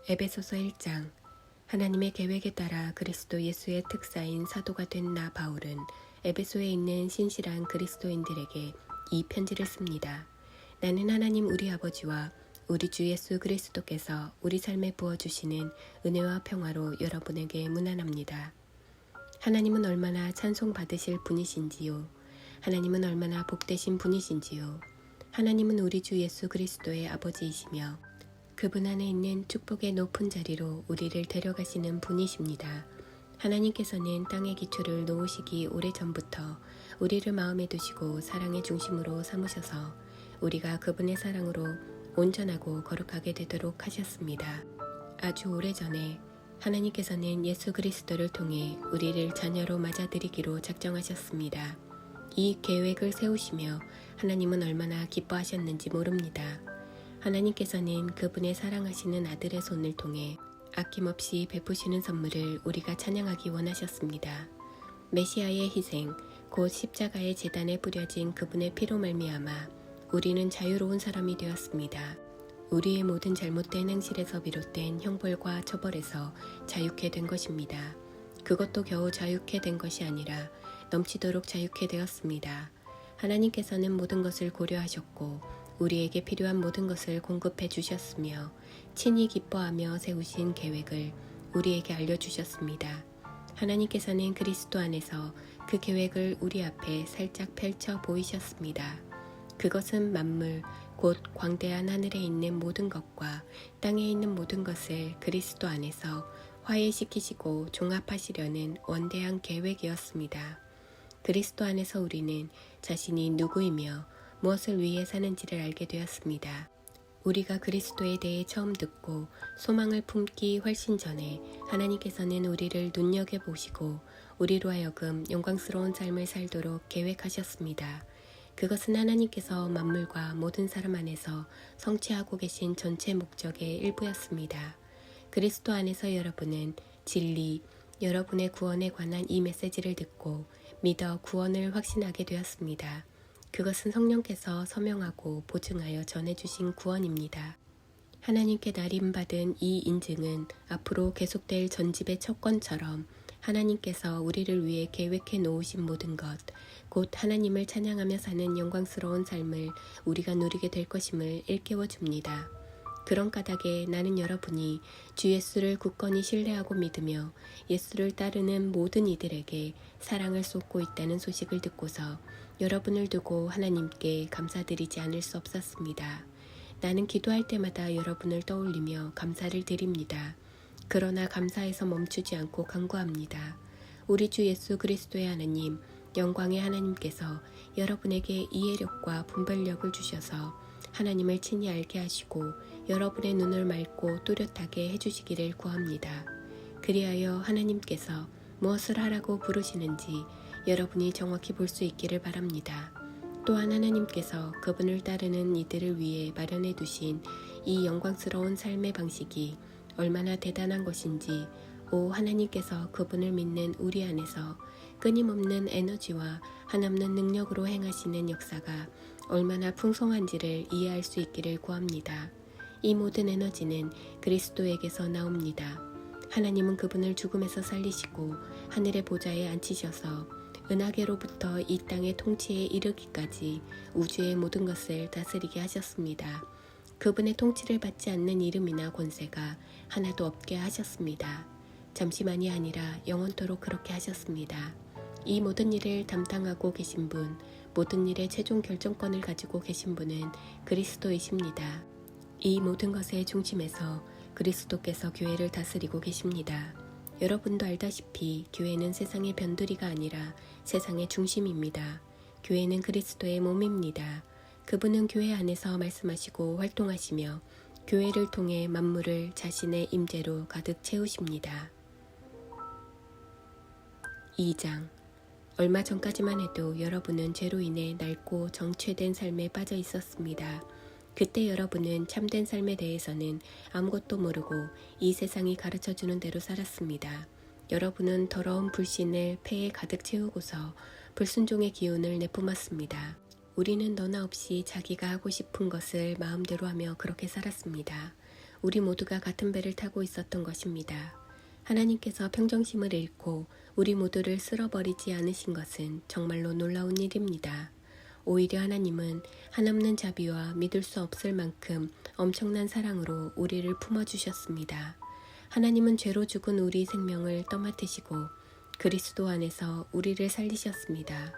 에베소서 1장. 하나님의 계획에 따라 그리스도 예수의 특사인 사도가 된 나 바울은 에베소에 있는 신실한 그리스도인들에게 이 편지를 씁니다. 나는 하나님 우리 아버지와 우리 주 예수 그리스도께서 우리 삶에 부어주시는 은혜와 평화로 여러분에게 문안합니다. 하나님은 얼마나 찬송받으실 분이신지요. 하나님은 얼마나 복되신 분이신지요. 하나님은 우리 주 예수 그리스도의 아버지이시며 그분 안에 있는 축복의 높은 자리로 우리를 데려가시는 분이십니다. 하나님께서는 땅의 기초를 놓으시기 오래전부터 우리를 마음에 두시고 사랑의 중심으로 삼으셔서 우리가 그분의 사랑으로 온전하고 거룩하게 되도록 하셨습니다. 아주 오래전에 하나님께서는 예수 그리스도를 통해 우리를 자녀로 맞아들이기로 작정하셨습니다. 이 계획을 세우시며 하나님은 얼마나 기뻐하셨는지 모릅니다. 하나님께서는 그분의 사랑하시는 아들의 손을 통해 아낌없이 베푸시는 선물을 우리가 찬양하기 원하셨습니다. 메시아의 희생, 곧 십자가의 제단에 뿌려진 그분의 피로 말미암아 우리는 자유로운 사람이 되었습니다. 우리의 모든 잘못된 행실에서 비롯된 형벌과 처벌에서 자유케 된 것입니다. 그것도 겨우 자유케 된 것이 아니라 넘치도록 자유케 되었습니다. 하나님께서는 모든 것을 고려하셨고 우리에게 필요한 모든 것을 공급해 주셨으며 친히 기뻐하며 세우신 계획을 우리에게 알려주셨습니다. 하나님께서는 그리스도 안에서 그 계획을 우리 앞에 살짝 펼쳐 보이셨습니다. 그것은 만물, 곧 광대한 하늘에 있는 모든 것과 땅에 있는 모든 것을 그리스도 안에서 화해시키시고 종합하시려는 원대한 계획이었습니다. 그리스도 안에서 우리는 자신이 누구이며 무엇을 위해 사는지를 알게 되었습니다. 우리가 그리스도에 대해 처음 듣고 소망을 품기 훨씬 전에 하나님께서는 우리를 눈여겨보시고 우리로 하여금 영광스러운 삶을 살도록 계획하셨습니다. 그것은 하나님께서 만물과 모든 사람 안에서 성취하고 계신 전체 목적의 일부였습니다. 그리스도 안에서 여러분은 진리, 여러분의 구원에 관한 이 메시지를 듣고 믿어 구원을 확신하게 되었습니다. 그것은 성령께서 서명하고 보증하여 전해주신 구원입니다. 하나님께 날임받은 이 인증은 앞으로 계속될 전집의 척권처럼 하나님께서 우리를 위해 계획해 놓으신 모든 것, 곧 하나님을 찬양하며 사는 영광스러운 삶을 우리가 누리게 될 것임을 일깨워 줍니다. 그런 까닭에 나는 여러분이 주 예수를 굳건히 신뢰하고 믿으며 예수를 따르는 모든 이들에게 사랑을 쏟고 있다는 소식을 듣고서 여러분을 두고 하나님께 감사드리지 않을 수 없었습니다. 나는 기도할 때마다 여러분을 떠올리며 감사를 드립니다. 그러나 감사에서 멈추지 않고 간구합니다. 우리 주 예수 그리스도의 하나님, 영광의 하나님께서 여러분에게 이해력과 분별력을 주셔서 하나님을 친히 알게 하시고 여러분의 눈을 맑고 또렷하게 해주시기를 구합니다. 그리하여 하나님께서 무엇을 하라고 부르시는지 여러분이 정확히 볼 수 있기를 바랍니다. 또한 하나님께서 그분을 따르는 이들을 위해 마련해 두신 이 영광스러운 삶의 방식이 얼마나 대단한 것인지 하나님께서 그분을 믿는 우리 안에서 끊임없는 에너지와 한없는 능력으로 행하시는 역사가 얼마나 풍성한지를 이해할 수 있기를 구합니다. 이 모든 에너지는 그리스도에게서 나옵니다. 하나님은 그분을 죽음에서 살리시고 하늘의 보좌에 앉히셔서 은하계로부터 이 땅의 통치에 이르기까지 우주의 모든 것을 다스리게 하셨습니다. 그분의 통치를 받지 않는 이름이나 권세가 하나도 없게 하셨습니다. 잠시만이 아니라 영원토록 그렇게 하셨습니다. 이 모든 일을 담당하고 계신 분, 모든 일의 최종 결정권을 가지고 계신 분은 그리스도이십니다. 이 모든 것의 중심에서 그리스도께서 교회를 다스리고 계십니다. 여러분도 알다시피 교회는 세상의 변두리가 아니라 세상의 중심입니다. 교회는 그리스도의 몸입니다. 그분은 교회 안에서 말씀하시고 활동하시며 교회를 통해 만물을 자신의 임재로 가득 채우십니다. 2장. 얼마 전까지만 해도 여러분은 죄로 인해 낡고 정체된 삶에 빠져 있었습니다. 그때 여러분은 참된 삶에 대해서는 아무것도 모르고 이 세상이 가르쳐주는 대로 살았습니다. 여러분은 더러운 불신을 폐에 가득 채우고서 불순종의 기운을 내뿜었습니다. 우리는 너나 없이 자기가 하고 싶은 것을 마음대로 하며 그렇게 살았습니다. 우리 모두가 같은 배를 타고 있었던 것입니다. 하나님께서 평정심을 잃고 우리 모두를 쓸어버리지 않으신 것은 정말로 놀라운 일입니다. 오히려 하나님은 한없는 자비와 믿을 수 없을 만큼 엄청난 사랑으로 우리를 품어주셨습니다. 하나님은 죄로 죽은 우리 생명을 떠맡으시고 그리스도 안에서 우리를 살리셨습니다.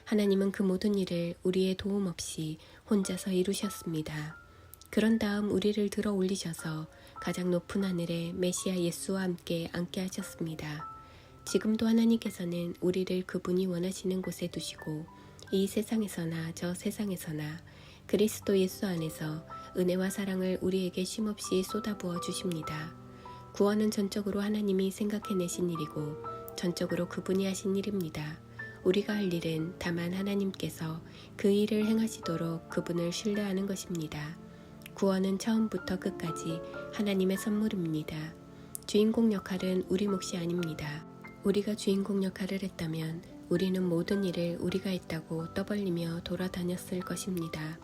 하나님은 그 모든 일을 우리의 도움 없이 혼자서 이루셨습니다. 그런 다음 우리를 들어 올리셔서 가장 높은 하늘에 메시아 예수와 함께 앉게 하셨습니다. 지금도 하나님께서는 우리를 그분이 원하시는 곳에 두시고 이 세상에서나 저 세상에서나 그리스도 예수 안에서 은혜와 사랑을 우리에게 쉼없이 쏟아부어 주십니다. 구원은 전적으로 하나님이 생각해내신 일이고 전적으로 그분이 하신 일입니다. 우리가 할 일은 다만 하나님께서 그 일을 행하시도록 그분을 신뢰하는 것입니다. 구원은 처음부터 끝까지 하나님의 선물입니다. 주인공 역할은 우리 몫이 아닙니다. 우리가 주인공 역할을 했다면 우리는 모든 일을 우리가 했다고 떠벌리며 돌아다녔을 것입니다.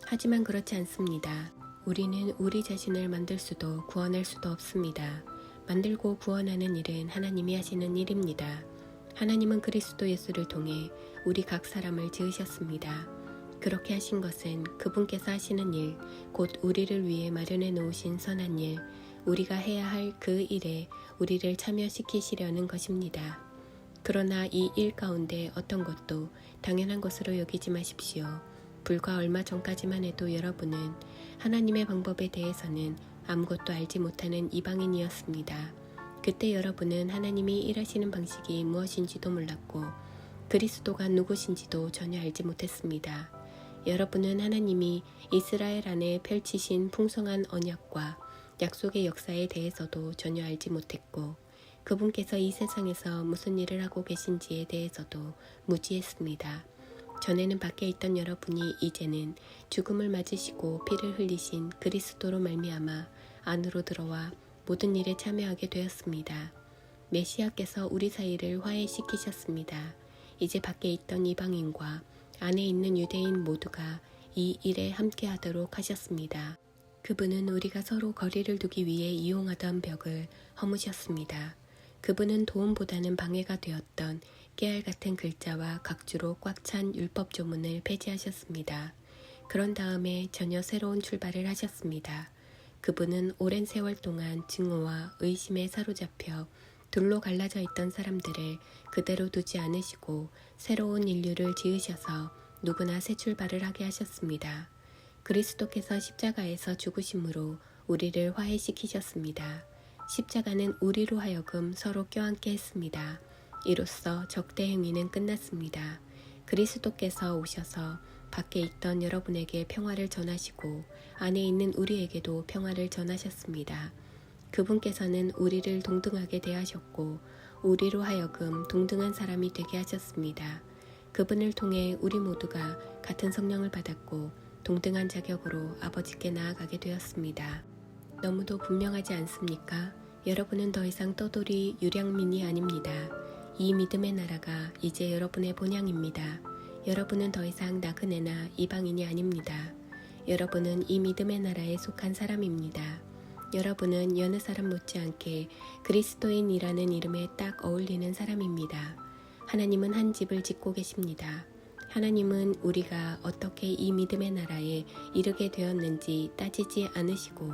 하지만 그렇지 않습니다. 우리는 우리 자신을 만들 수도 구원할 수도 없습니다. 만들고 구원하는 일은 하나님이 하시는 일입니다. 하나님은 그리스도 예수를 통해 우리 각 사람을 지으셨습니다. 그렇게 하신 것은 그분께서 하시는 일, 곧 우리를 위해 마련해 놓으신 선한 일, 우리가 해야 할 그 일에 우리를 참여시키시려는 것입니다. 그러나 이 일 가운데 어떤 것도 당연한 것으로 여기지 마십시오. 불과 얼마 전까지만 해도 여러분은 하나님의 방법에 대해서는 아무것도 알지 못하는 이방인이었습니다. 그때 여러분은 하나님이 일하시는 방식이 무엇인지도 몰랐고 그리스도가 누구신지도 전혀 알지 못했습니다. 여러분은 하나님이 이스라엘 안에 펼치신 풍성한 언약과 약속의 역사에 대해서도 전혀 알지 못했고 그분께서 이 세상에서 무슨 일을 하고 계신지에 대해서도 무지했습니다. 전에는 밖에 있던 여러분이 이제는 죽음을 맞으시고 피를 흘리신 그리스도로 말미암아 안으로 들어와 모든 일에 참여하게 되었습니다. 메시아께서 우리 사이를 화해시키셨습니다. 이제 밖에 있던 이방인과 안에 있는 유대인 모두가 이 일에 함께하도록 하셨습니다. 그분은 우리가 서로 거리를 두기 위해 이용하던 벽을 허무셨습니다. 그분은 도움보다는 방해가 되었던 깨알 같은 글자와 각주로 꽉 찬 율법 조문을 폐지하셨습니다. 그런 다음에 전혀 새로운 출발을 하셨습니다. 그분은 오랜 세월 동안 증오와 의심에 사로잡혀 둘로 갈라져 있던 사람들을 그대로 두지 않으시고 새로운 인류를 지으셔서 누구나 새 출발을 하게 하셨습니다. 그리스도께서 십자가에서 죽으심으로 우리를 화해시키셨습니다. 십자가는 우리로 하여금 서로 껴안게 했습니다. 이로써 적대 행위는 끝났습니다. 그리스도께서 오셔서 밖에 있던 여러분에게 평화를 전하시고 안에 있는 우리에게도 평화를 전하셨습니다. 그분께서는 우리를 동등하게 대하셨고 우리로 하여금 동등한 사람이 되게 하셨습니다. 그분을 통해 우리 모두가 같은 성령을 받았고 동등한 자격으로 아버지께 나아가게 되었습니다. 너무도 분명하지 않습니까? 여러분은 더 이상 떠돌이 유량민이 아닙니다. 이 믿음의 나라가 이제 여러분의 본향입니다. 여러분은 더 이상 나그네나 이방인이 아닙니다. 여러분은 이 믿음의 나라에 속한 사람입니다. 여러분은 여느 사람 못지않게 그리스도인이라는 이름에 딱 어울리는 사람입니다. 하나님은 한 집을 짓고 계십니다. 하나님은 우리가 어떻게 이 믿음의 나라에 이르게 되었는지 따지지 않으시고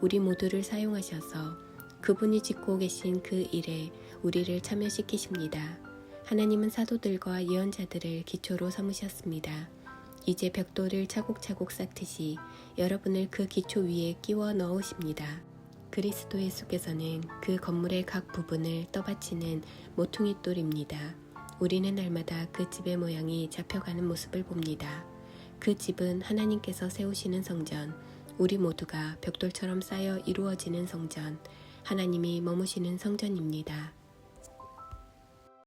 우리 모두를 사용하셔서 그분이 짓고 계신 그 일에 우리를 참여시키십니다. 하나님은 사도들과 예언자들을 기초로 삼으셨습니다. 이제 벽돌을 차곡차곡 쌓듯이 여러분을 그 기초 위에 끼워 넣으십니다. 그리스도 예수께서는 그 건물의 각 부분을 떠받치는 모퉁이 돌입니다. 우리는 날마다 그 집의 모양이 잡혀가는 모습을 봅니다. 그 집은 하나님께서 세우시는 성전, 우리 모두가 벽돌처럼 쌓여 이루어지는 성전, 하나님이 머무시는 성전입니다.